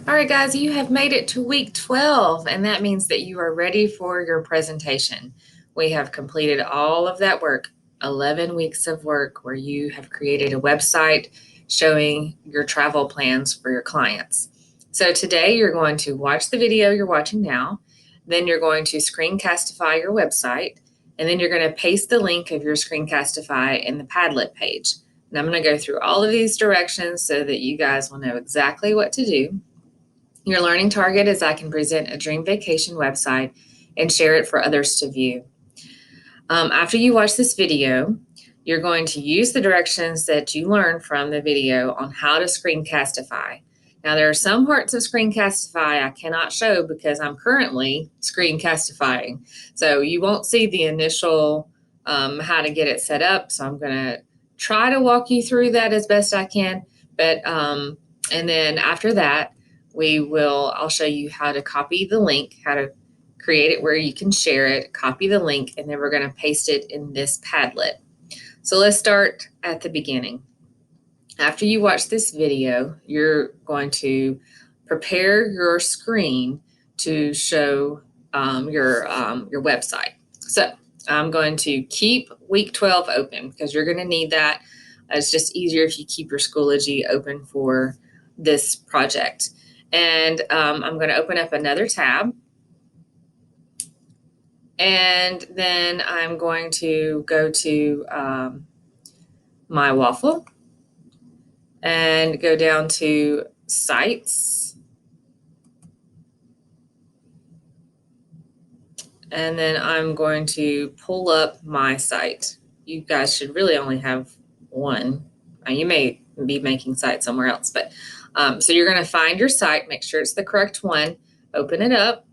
All right, guys, you have made it to week 12, and that means that you are ready for your presentation. We have completed all of that work, 11 weeks of work where you have created a website showing your travel plans for your clients. So today you're going to watch the video you're watching now, then you're going to screencastify your website, and then you're going to paste the link of your screencastify in the Padlet page. And I'm going to go through all of these directions so that you guys will know exactly what to do. Your learning target is I can present a dream vacation website and share it for others to view. After you watch this video, you're going to use the directions that you learned from the video on how to screencastify. Now, there are some parts of screencastify I cannot show because I'm currently screencastifying. So you won't see the initial how to get it set up. So I'm going to try to walk you through that as best I can. But and then after that, I'll show you how to copy the link, how to create it where you can share it, copy the link, and then we're going to paste it in this Padlet. So let's start at the beginning. After you watch this video, you're going to prepare your screen to show your website. So I'm going to keep week 12 open because you're going to need that. It's just easier if you keep your Schoology open for this project. And I'm going to open up another tab. And then I'm going to go to my waffle and go down to sites. And then I'm going to pull up my site. You guys should really only have one. You may be making sites somewhere else, but so you're going to find your site, make sure it's the correct one, open it up.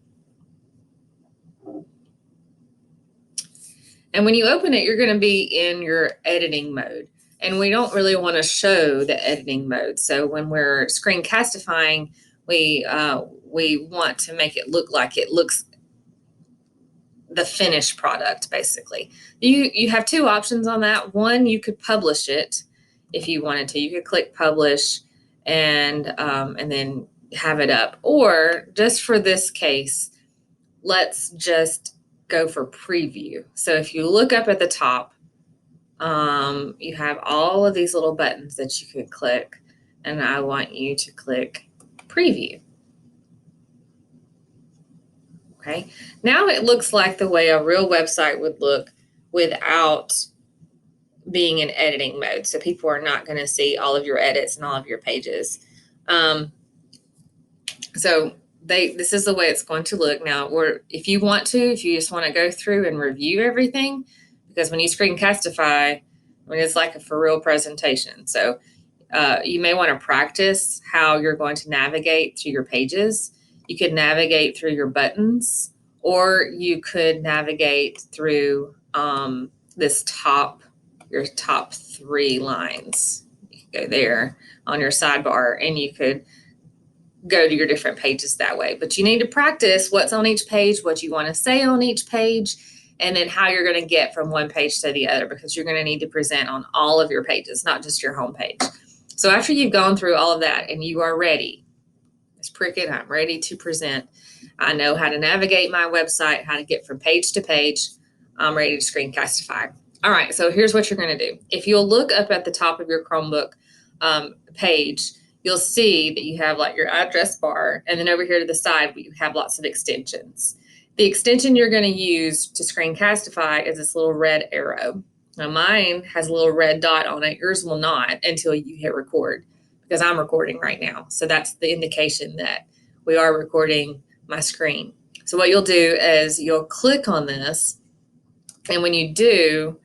And when you open it, you're going to be in your editing mode. And we don't really want to show the editing mode. So when we're screencastifying, we want to make it look like it looks the finished product, basically. You have two options on that. One, you could publish it if you wanted to. You could click publish and then have it up. Or just for this case, let's just go for preview. So if you look up at the top, you have all of these little buttons that you could click, and I want you to click preview. Okay, now it looks like the way a real website would look without being in editing mode. So people are not going to see all of your edits and all of your pages. This is the way it's going to look. Now, or if you just want to go through and review everything, because when you screencastify, it's like a for real presentation. So you may want to practice how you're going to navigate through your pages. You could navigate through your buttons, or you could navigate through your top 3 lines. You could go there on your sidebar, and you could go to your different pages that way. But you need to practice what's on each page, what you want to say on each page, and then how you're going to get from one page to the other, because you're going to need to present on all of your pages, not just your home page. So after you've gone through all of that and you are ready, it's Prickett, I'm ready to present. I know how to navigate my website, how to get from page to page. I'm ready to screencastify. All right, so here's what you're going to do. If you'll look up at the top of your Chromebook page, you'll see that you have like your address bar, and then over here to the side, you have lots of extensions. The extension you're going to use to screencastify is this little red arrow. Now mine has a little red dot on it. Yours will not until you hit record, because I'm recording right now. So that's the indication that we are recording my screen. So what you'll do is you'll click on this, and when you do,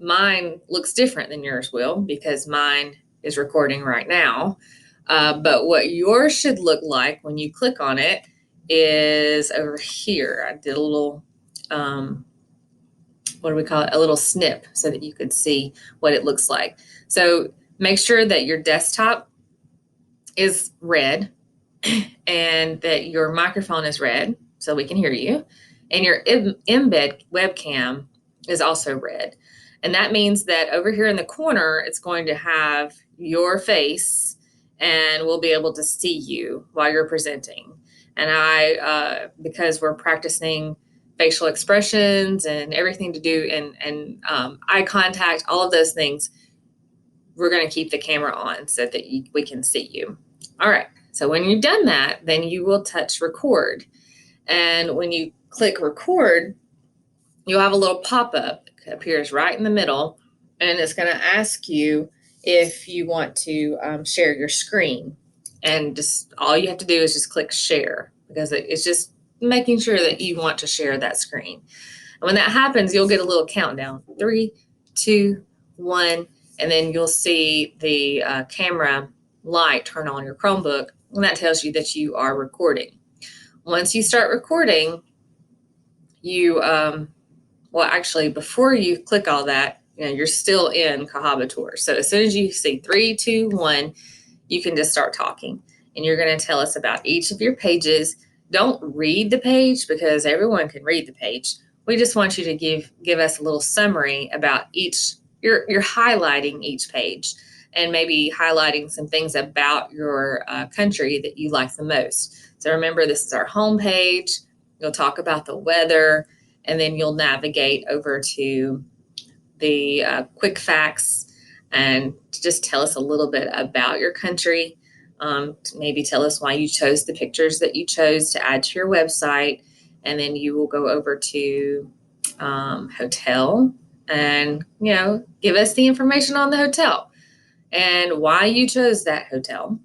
mine looks different than yours will, because mine is recording right now. But what yours should look like when you click on it is over here. I did a little, what do we call it? A little snip so that you could see what it looks like. So make sure that your desktop is red and that your microphone is red so we can hear you. And your embed webcam is also red. And that means that over here in the corner, it's going to have your face, and we'll be able to see you while you're presenting. And because we're practicing facial expressions and everything to do and eye contact, all of those things, we're going to keep the camera on so that we can see you. All right. So when you've done that, then you will touch record. And when you click record, you'll have a little pop-up that appears right in the middle, and it's going to ask you if you want to share your screen. And just all you have to do is just click share, because it's just making sure that you want to share that screen. And when that happens, you'll get a little countdown, 3, 2, 1, and then you'll see the camera light turn on your Chromebook, and that tells you that you are recording. Once you start recording, you well, actually, before you click all that, you're still in Cahaba Tour. So as soon as you see 3, 2, 1, you can just start talking. And you're going to tell us about each of your pages. Don't read the page, because everyone can read the page. We just want you to give us a little summary about each. You're highlighting each page and maybe highlighting some things about your country that you like the most. So remember, this is our home page. You'll talk about the weather, and then you'll navigate over to the quick facts and just tell us a little bit about your country. Maybe tell us why you chose the pictures that you chose to add to your website. And then you will go over to hotel and, give us the information on the hotel and why you chose that hotel.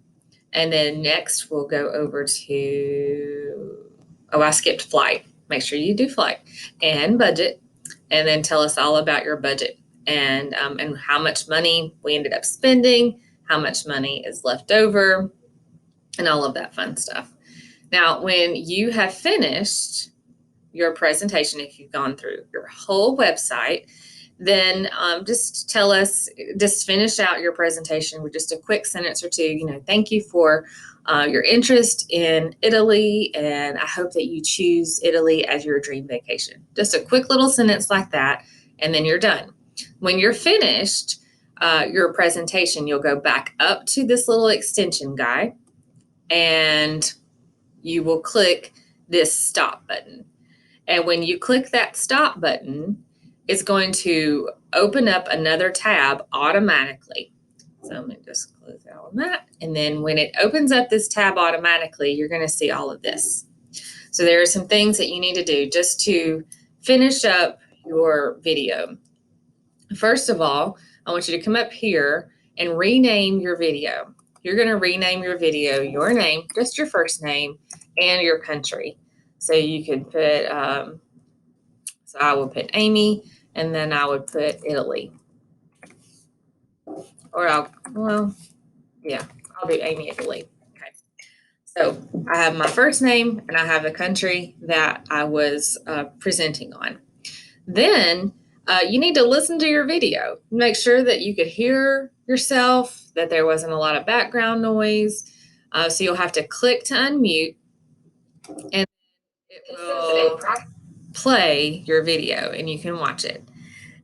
And then next we'll go over to, I skipped flight. Make sure you do flight and budget, and then tell us all about your budget and how much money we ended up spending, how much money is left over, and all of that fun stuff. Now, when you have finished your presentation, if you've gone through your whole website, then just tell us, just finish out your presentation with just a quick sentence or two. Thank you for your interest in Italy, and I hope that you choose Italy as your dream vacation. Just a quick little sentence like that, and then you're done. When you're finished your presentation, you'll go back up to this little extension guy, and you will click this stop button. And when you click that stop button, it's going to open up another tab automatically. So let me just close out on that. And then when it opens up this tab automatically, you're going to see all of this. So there are some things that you need to do just to finish up your video. First of all, I want you to come up here and rename your video. You're going to rename your video, your name, just your first name, and your country. So you could put, so I would put Amy, and then I would put Italy. Or I'll do Amy, Italy. Okay. So I have my first name, and I have the country that I was presenting on. Then you need to listen to your video. Make sure that you could hear yourself, that there wasn't a lot of background noise. So you'll have to click to unmute, and it will play your video, and you can watch it.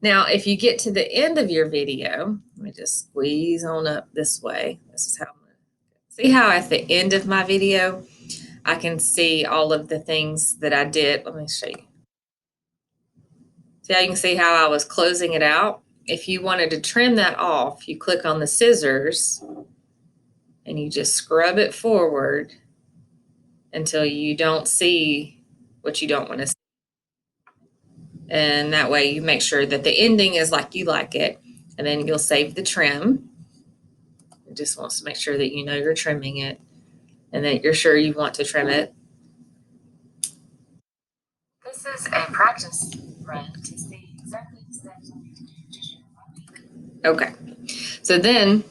Now, if you get to the end of your video, let me just squeeze on up this way. This is how I'm going to see how at the end of my video, I can see all of the things that I did. Let me show you. See how you can see how I was closing it out? If you wanted to trim that off, you click on the scissors and you just scrub it forward until you don't see what you don't want to see. And that way you make sure that the ending is like you like it. And then you'll save the trim. It just wants to make sure that you know you're trimming it and that you're sure you want to trim it. This is a practice run to see exactly the steps you need to do. Okay. So then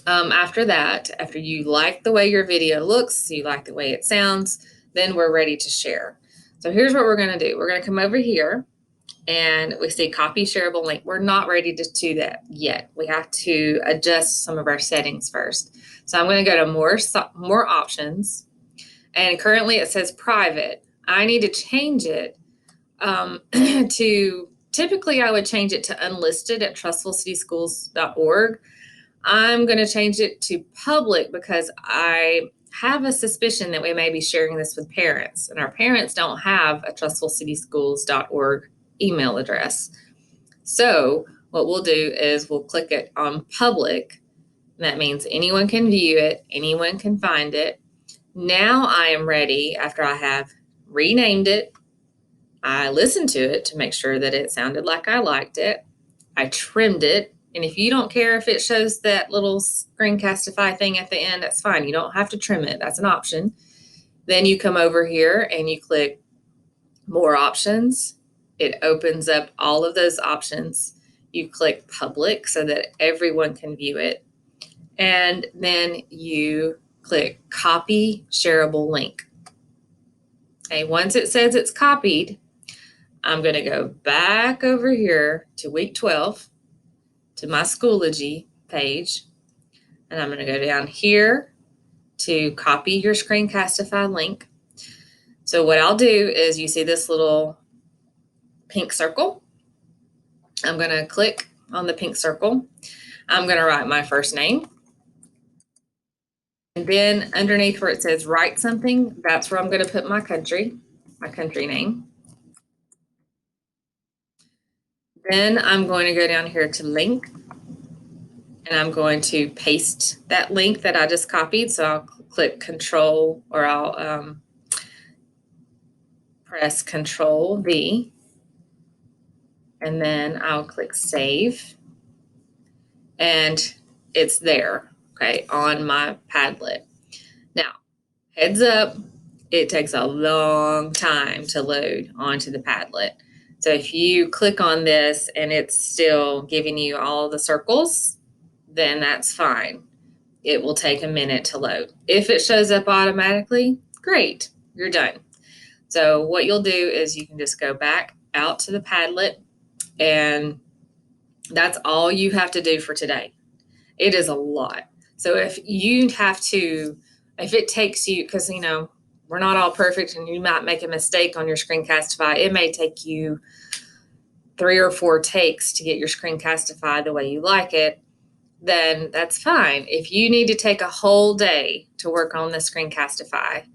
after that, after you like the way your video looks, you like the way it sounds, then we're ready to share. So here's what we're going to do. We're going to come over here and we see copy shareable link. We're not ready to do that yet. We have to adjust some of our settings first. So I'm going to go to more options, and currently it says private. I need to change it to, typically I would change it to unlisted at trustfulcityschools.org. I'm going to change it to public because I have a suspicion that we may be sharing this with parents, and our parents don't have a trustfulcityschools.org email address. So what we'll do is we'll click it on public. That means anyone can view it, anyone can find it. Now I am ready, after I have renamed it, I listened to it to make sure that it sounded like I liked it. I trimmed it. And if you don't care if it shows that little Screencastify thing at the end, that's fine. You don't have to trim it. That's an option. Then you come over here and you click more options. It opens up all of those options. You click public so that everyone can view it. And then you click copy shareable link. Okay, once it says it's copied, I'm going to go back over here to week 12 to my Schoology page, and I'm going to go down here to copy your Screencastify link. So what I'll do is, you see this little pink circle. I'm going to click on the pink circle. I'm going to write my first name. And then underneath where it says write something, that's where I'm going to put my country name. Then I'm going to go down here to link, and I'm going to paste that link that I just copied. So I'll click Control, or I'll press Control V, and then I'll click Save, and it's there, okay, on my Padlet. Now, heads up, it takes a long time to load onto the Padlet. So if you click on this and it's still giving you all the circles, then that's fine. It will take a minute to load. If it shows up automatically, great, you're done. So what you'll do is you can just go back out to the Padlet, and that's all you have to do for today. It is a lot. So if it takes you, because we're not all perfect and you might make a mistake on your Screencastify, it may take you 3 or 4 takes to get your Screencastify the way you like it, then that's fine. If you need to take a whole day to work on the Screencastify,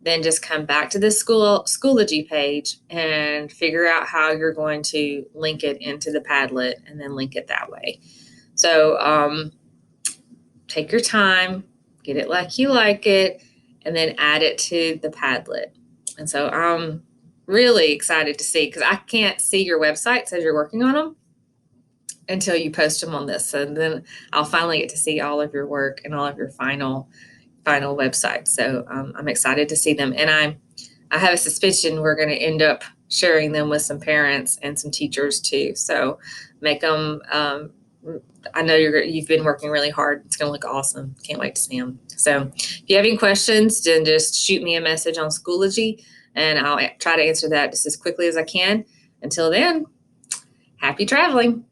then just come back to the Schoology page and figure out how you're going to link it into the Padlet, and then link it that way. So take your time, get it like you like it, and then add it to the Padlet. And so I'm really excited to see, because I can't see your websites as you're working on them until you post them on this. And then I'll finally get to see all of your work and all of your final websites. So I'm excited to see them. And I have a suspicion we're going to end up sharing them with some parents and some teachers too. So make them, I know you've been working really hard. It's going to look awesome. Can't wait to see them. So if you have any questions, then just shoot me a message on Schoology, and I'll try to answer that just as quickly as I can. Until then, happy traveling.